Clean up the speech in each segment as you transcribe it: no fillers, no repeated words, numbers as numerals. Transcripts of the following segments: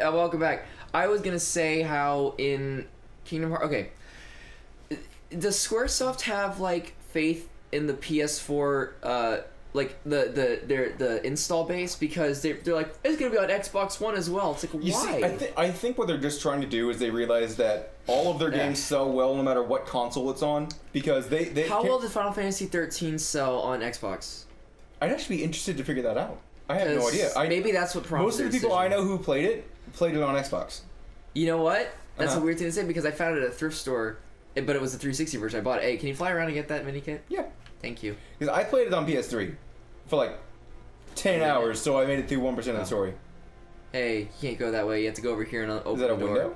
welcome back. I was gonna say how in Kingdom Hearts. Okay, does SquareSoft have like faith in the PS4? Like the install base, because they're like, it's gonna be on Xbox One as well. It's like, why? You see, I think what they're just trying to do is they realize that all of their games sell well no matter what console it's on, because they How well did Final Fantasy 13 sell on Xbox? I'd actually be interested to figure that out. I have no idea. Maybe that's what prompted most of the people I know who played it on Xbox. You know what? That's a weird thing to say, because I found it at a thrift store, but it was the 360 version. I bought it. Hey, can you fly around and get that mini kit? Yeah. Thank you. Because I played it on PS3 for like 10 hours, so I made it through 1% of the story. Hey, you can't go that way. You have to go over here and open the door. Is that a window?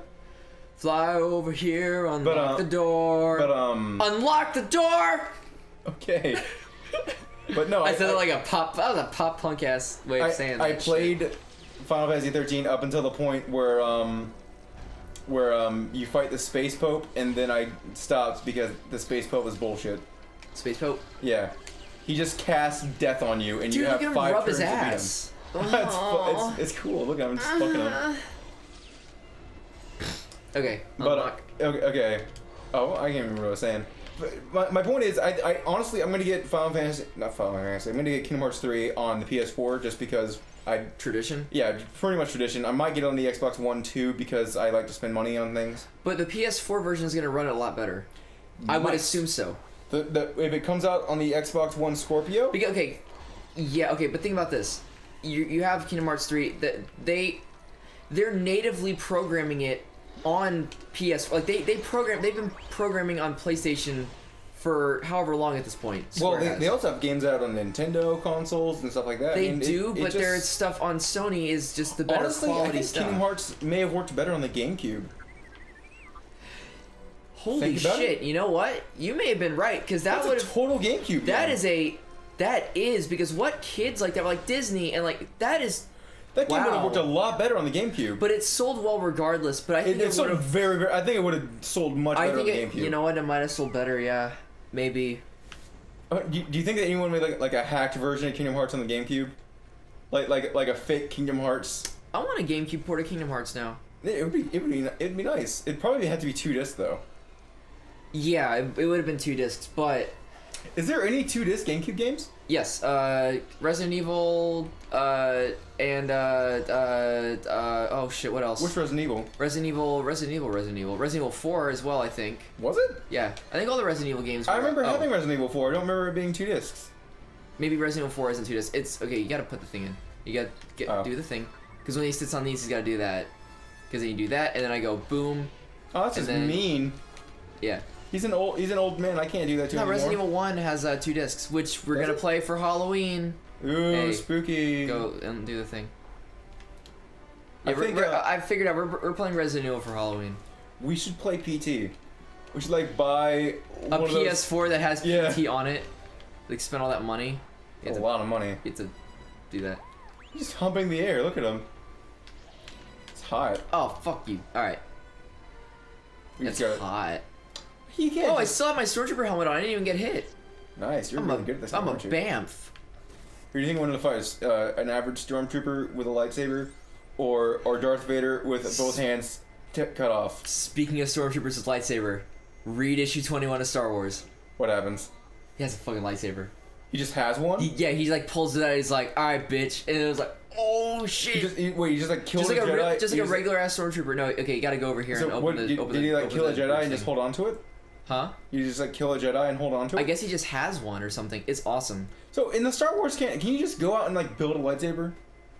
Fly over here, unlock the door. Unlock the door! Okay. But no, I said it like a pop. That was a pop punk ass way of saying that. I played Final Fantasy 13 up until the point where you fight the Space Pope, and then I stopped because the Space Pope was bullshit. Space Pope? Yeah. He just casts death on you, and you have 5 turns to beat him. It's cool. Look, I'm just fucking him. Okay. But okay. Oh, I can't remember what I was saying. But my point is, I honestly, I'm gonna get I'm gonna get Kingdom Hearts 3 on the PS4 just because tradition. Yeah, pretty much tradition. I might get it on the Xbox One too because I like to spend money on things. But the PS4 version is gonna run it a lot better. I would assume so. If it comes out on the Xbox One Scorpio. But think about this. You have Kingdom Hearts 3 that they're natively programming it on PS. Like they've been programming on PlayStation for however long at this point. Well, they also have games out on Nintendo consoles and stuff like that. They do, but their stuff on Sony is just the better honestly, quality I think stuff. Kingdom Hearts may have worked better on the GameCube. Holy shit! You know what? You may have been right, because that would total GameCube. That is because what kids like that were like Disney and like that is. That game would have worked a lot better on the GameCube. But it sold well regardless. But I think it sold very, very. I think it would have sold much better on the GameCube. You know what? It might have sold better. Yeah, maybe. Do you think that anyone made like a hacked version of Kingdom Hearts on the GameCube, like a fake Kingdom Hearts? I want a GameCube port of Kingdom Hearts now. It'd be nice. It'd probably have to be 2 discs though. Yeah, it would have been 2 discs, but. Is there any 2-disc GameCube games? Yes, Resident Evil, and oh shit, what else? Which Resident Evil? Resident Evil 4 as well, I think. Was it? Yeah, I think all the Resident Evil games. I remember having Resident Evil 4. I don't remember it being 2 discs. Maybe Resident Evil 4 isn't 2 discs. It's okay. You gotta put the thing in. You gotta do the thing, because when he sits on these, he's gotta do that. Because then you do that, and then I go boom. Oh, that's just mean. Yeah. He's an old man. I can't do that to him anymore. Resident Evil 1 has 2 discs, which we're gonna play for Halloween. Ooh, spooky. Go and do the thing. Yeah, I figured out we're playing Resident Evil for Halloween. We should play PT. We should like buy a PS4 that has PT on it. Like spend all that money. A lot of money. You have to do that. He's just humping the air. Look at him. It's hot. Oh fuck you! All right. It's hot. You can't. I still have my Stormtrooper helmet on. I didn't even get hit. Nice. You're really good at this. I'm a Bamf. Who do you think wanted to fight? An average Stormtrooper with a lightsaber, or Darth Vader with both hands cut off? Speaking of Stormtroopers with lightsaber, read issue 21 of Star Wars. What happens? He has a fucking lightsaber. He just has one? He like pulls it out. He's like, all right, bitch, and it was like, oh shit. He just like killed a Jedi? Just like a regular ass Stormtrooper. No, okay, you gotta go over here and open the. Did he like kill a Jedi and just hold on to it? Huh? You just like kill a Jedi and hold on to it? I guess he just has one or something. It's awesome. So in the Star Wars can you just go out and like build a lightsaber?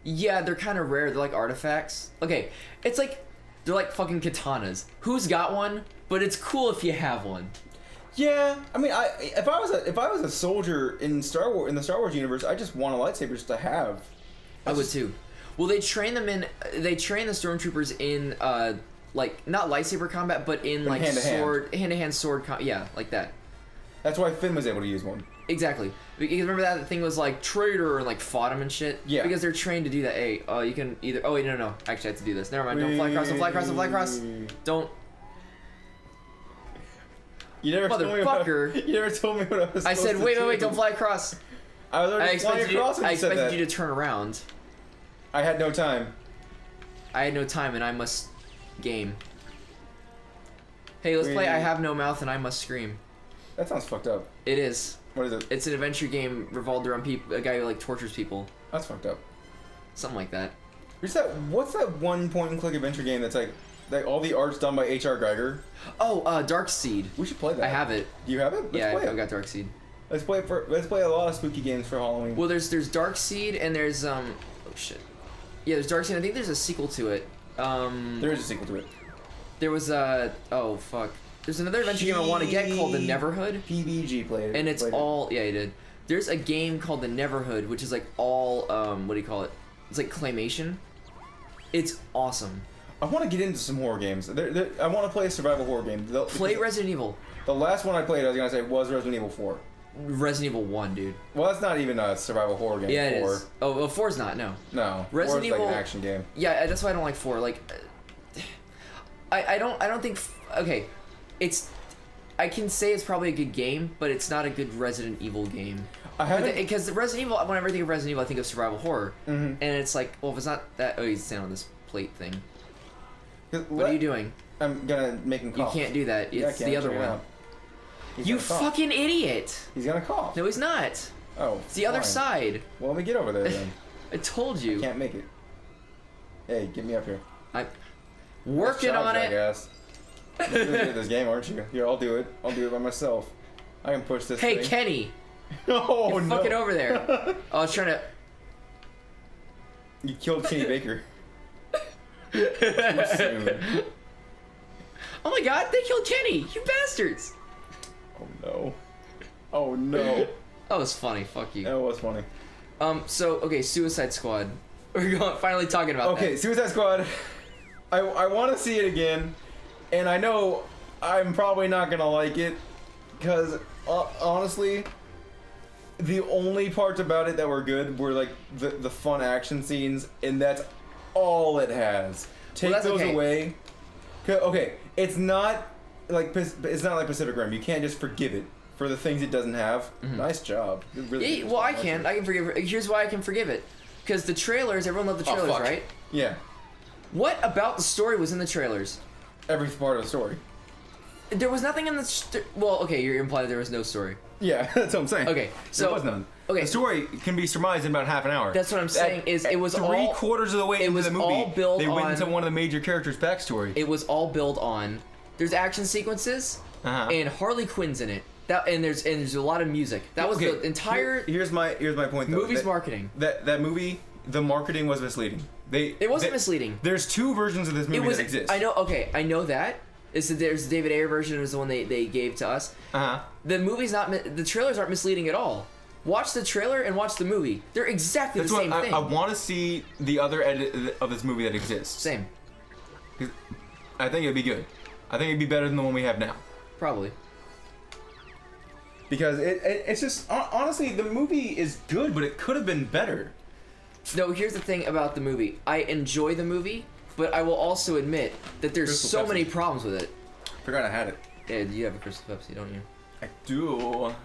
Yeah, they're kind of rare. They're like artifacts. Okay, it's like they're like fucking katanas. Who's got one? But it's cool if you have one. Yeah, I mean, if I was a soldier in the Star Wars universe, I just want a lightsaber just to have. I would too. Well, they train the stormtroopers in like not lightsaber combat, but in like hand-to-hand sword yeah, like that. That's why Finn was able to use one. Exactly. Because remember that thing was like traitor and like fought him and shit? Yeah. Because they're trained to do that. Hey, you can either wait, no. Actually I have to do this. Never mind, don't fly across. Don't. You never told me what I was I said, wait, don't fly across. I was already flying across when you said that. I expected you to turn around. I had no time. I had no time and I must game. Hey, let's play I Have No Mouth and I Must Scream. That sounds fucked up. It is. What is it? It's an adventure game revolved around a guy who like tortures people. That's fucked up. Something like that. What's that one point-and-click adventure game that's like all the art's done by H.R. Geiger? Oh, Darkseed. We should play that. I have it. Do you have it? Let's play I've got Darkseed. Let's play a lot of spooky games for Halloween. Well, there's Darkseed and there's oh shit. Yeah, there's Darkseed. I think there's a sequel to it. There is a sequel to it. There was oh fuck. There's another adventure game I want to get called The Neverhood. PBG played it. And it's all yeah, he did. There's a game called The Neverhood, which is like all what do you call it? It's like claymation. It's awesome. I want to get into some horror games. I want to play a survival horror game. Play Resident Evil. The last one I played, I was gonna say, was Resident Evil 4. Resident Evil 1, dude. Well, that's not even a survival horror game. Yeah, it 4. is. Oh, well, 4's not. No. No. Resident 4's Evil, like an action game. Yeah, that's why I don't like 4. Like, I don't think. Okay, it's. I can say it's probably a good game, but it's not a good Resident Evil game. I haven't because Resident Evil. Whenever I think of Resident Evil, I think of survival horror, and it's like, well, if it's not that. Oh, he's standing on this plate thing. What are you doing? I'm gonna make him cough. You can't do that. It's the other one. You fucking idiot! He's gonna cough. No, he's not. Oh. It's the other side. Well, let me get over there then. I told you. I can't make it. Hey, get me up here. I'm working on it. I guess. You're good at this game, aren't you? Here, I'll do it. I'll do it by myself. I can push this Hey, thing. Kenny! Oh, You're no. fucking over there. I was trying to... You killed Kenny Baker. Too soon. Oh my god, they killed Kenny! You bastards! Oh no. Oh no. That was funny, fuck you. That was funny. So, okay, Suicide Squad. We're finally talking about that. Okay, Suicide Squad. I want to see it again, and I know I'm probably not gonna like it, because honestly, the only parts about it that were good were like the fun action scenes, and that's all it has. Take those away. Okay, it's not like Pacific Rim. You can't just forgive it for the things it doesn't have. Mm-hmm. Nice job. Really well, I can forgive it. Here's why I can forgive it. Because the trailers, everyone loved the trailers, right? Yeah. What about the story was in the trailers? Every part of the story. There was nothing in the... well, okay, you're implying there was no story. Yeah, that's what I'm saying. Okay, so... There was none. Okay. The story can be surmised in about half an hour. That's what I'm saying, it was all... Three-quarters of the way into the movie, they went into one of the major characters' backstory. It was all built on... There's action sequences, and Harley Quinn's in it. And there's a lot of music. That was the entire... Here's my point, though. Movie's marketing. That movie, the marketing was misleading. It wasn't misleading. There's two versions of this movie that exist. I know. Okay, I know that. There's the David Ayer version is the one they gave to us. The movie's not. The trailers aren't misleading at all. Watch the trailer and watch the movie. They're exactly the same thing. I want to see the other edit of this movie that exists. Same. I think it'd be good. I think it'd be better than the one we have now. Probably. Because it's just honestly the movie is good, but it could have been better. No, here's the thing about the movie. I enjoy the movie, but I will also admit that there's so many problems with it. Forgot I had it. Yeah, you have a Crystal Pepsi, don't you? I do. Oh,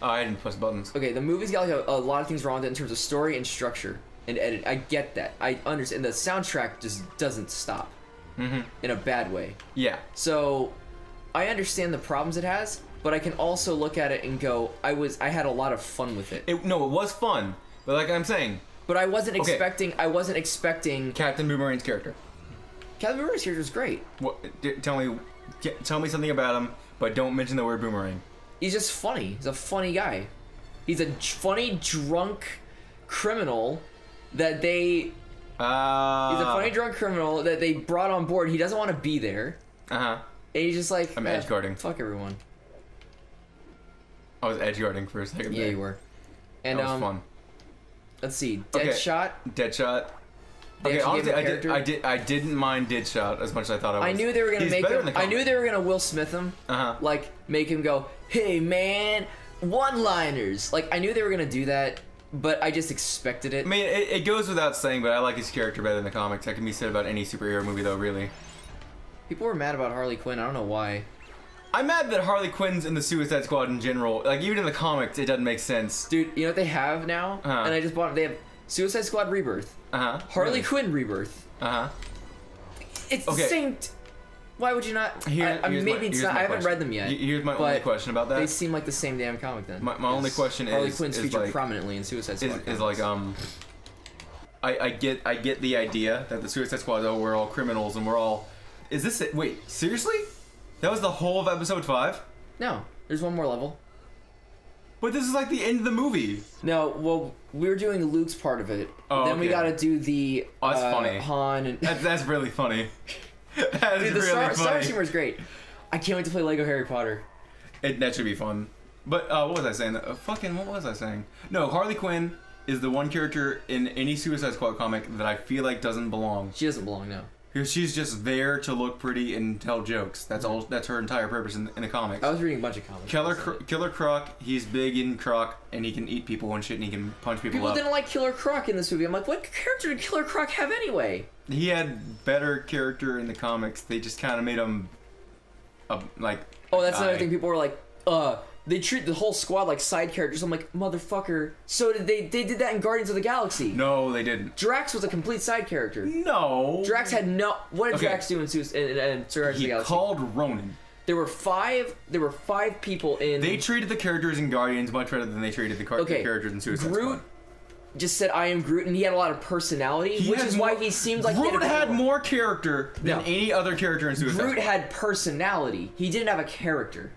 I didn't press buttons. Okay, the movie's got like a lot of things wrong with it in terms of story and structure and edit. I get that. I understand. The soundtrack just doesn't stop. In a bad way. Yeah. So, I understand the problems it has, but I can also look at it and go, I had a lot of fun with it. No, it was fun, but like I'm saying. But I wasn't expecting. Captain Boomerang's character. Captain Boomerang's character is great. What? Tell me something about him, but don't mention the word boomerang. He's just funny. He's a funny guy. He's a funny drunk criminal that they. He's a funny drunk criminal that they brought on board. He doesn't want to be there. And he's just like, I'm edge guarding. Fuck everyone. I was edge guarding for a second. Yeah, you were. And that was fun. Let's see, Deadshot. Deadshot. Okay, honestly, I didn't mind Deadshot as much as I thought I was. I knew they were gonna make him. I knew they were gonna Will Smith him. Like make him go, "Hey man, one-liners." Like I knew they were gonna do that, but I just expected it. I mean, it goes without saying, but I like his character better than the comics. That can be said about any superhero movie, though. Really. People were mad about Harley Quinn. I don't know why. I'm mad that Harley Quinn's in the Suicide Squad in general. Like, even in the comics, it doesn't make sense. Dude, you know what they have now? And I just bought it. They have Suicide Squad Rebirth. Harley Quinn Rebirth. it's the same. Why would you not? Maybe it's not. I haven't read them yet. Here's my only question about that. They seem like the same damn comic then. My only question Harley is Quinn's featured like, prominently in Suicide Squad. Is like I get the idea that the Suicide Squad, oh, we're all criminals and we're all. Is this it? Wait, seriously? That was the whole of episode 5? No, there's one more level. But this is like the end of the movie. No, well, we were doing Luke's part of it. Oh, then we gotta do the that's funny. Han and that's really funny. That is dude, really funny. Star Wars humor is great. I can't wait to play Lego Harry Potter. That should be fun. But what was I saying? What was I saying? No, Harley Quinn is the one character in any Suicide Squad comic that I feel like doesn't belong. She doesn't belong, no. Because she's just there to look pretty and tell jokes. That's all. That's her entire purpose in the comics. I was reading a bunch of comics. Killer Croc. He's big in Croc, and he can eat people and shit, and he can punch people up. People didn't like Killer Croc in this movie. I'm like, what character did Killer Croc have anyway? He had better character in the comics. They just kind of made him, like. Oh, that's another thing. People were like, they treat the whole squad like side characters. I'm like, motherfucker. So did they did that in Guardians of the Galaxy. No, they didn't. Drax was a complete side character. No. Drax had no. What did Drax do in Guardians of the Galaxy? He called Ronan. There were five people in. They treated the characters in Guardians much better than they treated the characters in Suicide Squad. Just said, "I am Groot," and he had a lot of personality, which is why he seemed like Groot had more character than any other character in Suicide Squad. Groot had personality. He didn't have a character.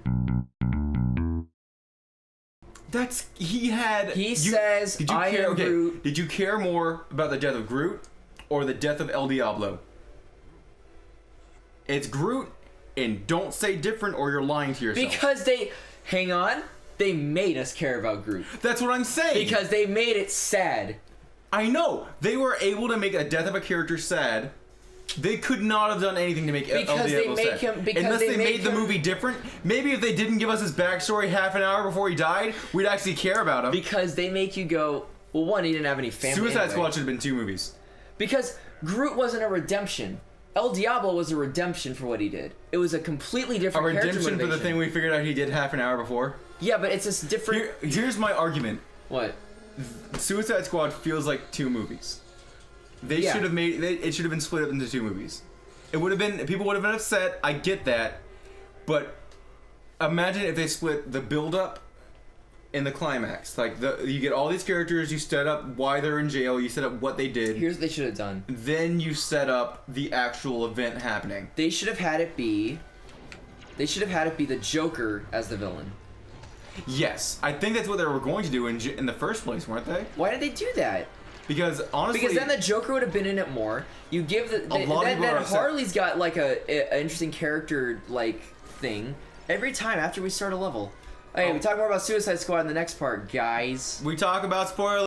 He says, "I am Groot." Did you care more about the death of Groot or the death of El Diablo? It's Groot, and don't say different or you're lying to yourself. Because they made us care about Groot. That's what I'm saying. Because they made it sad. I know. They were able to make a death of a character sad. They could not have done anything to make El Diablo sad. Unless they made the movie different. Maybe if they didn't give us his backstory half an hour before he died, we'd actually care about him. Because they make you go, well, one, he didn't have any family. Suicide Squad should have been 2 movies. Because Groot wasn't a redemption. El Diablo was a redemption for what he did. It was a completely different character motivation. A redemption for the thing we figured out he did half an hour before? Yeah, but it's just different. Here's my argument. What? Suicide Squad feels like 2 movies. They should have made it should have been split up into 2 movies. It would have been people would have been upset. I get that, but imagine if they split the build up and the climax. Like you get all these characters, you set up why they're in jail, you set up what they did. Here's what they should have done. Then you set up the actual event happening. They should have had it be the Joker as the villain. Yes, I think that's what they were going to do in the first place, weren't they? Why did they do that? Because honestly, then the Joker would have been in it more. You give then Harley's got like a interesting character like thing every time after we start a level. Hey, we talk more about Suicide Squad in the next part, guys. We talk about spoilers.